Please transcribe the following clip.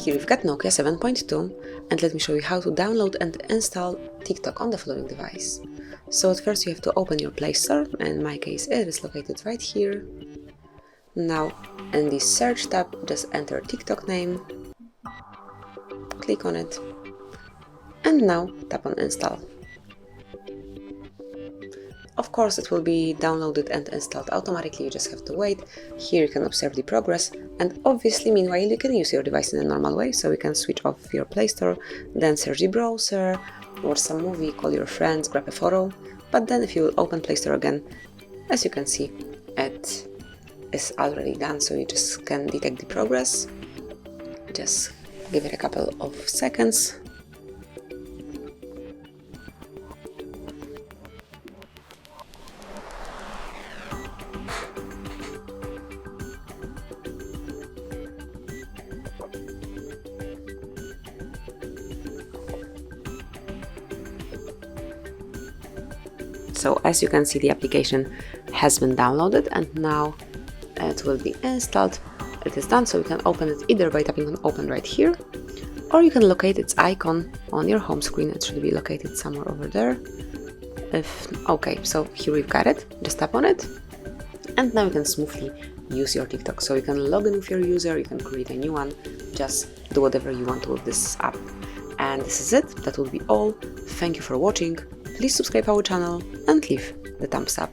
Here we've got Nokia 7.2, and let me show you how to download and install TikTok on the following device. So at first you have to open your Play Store, and in my case it is located right here. Now in the search tab just enter TikTok name, click on it, and now tap on install. Of course it will be downloaded and installed automatically, you just have to wait. Here you can observe the progress, and obviously meanwhile you can use your device in a normal way, so you can switch off your Play Store, then search the browser, watch some movie, call your friends, grab a photo. But then if you will open Play Store again, as you can see, it is already done, so you just can detect the progress. Just give it a couple of seconds. So as you can see, the application has been downloaded and now it will be installed. It is done, so you can open it either by tapping on open right here, or you can locate its icon on your home screen. It should be located somewhere over there. Okay, so here we've got it. Just tap on it and now you can smoothly use your TikTok. So you can log in with your user, you can create a new one, just do whatever you want with this app. And this is it. That will be all. Thank you for watching. Please subscribe our channel and leave the thumbs up.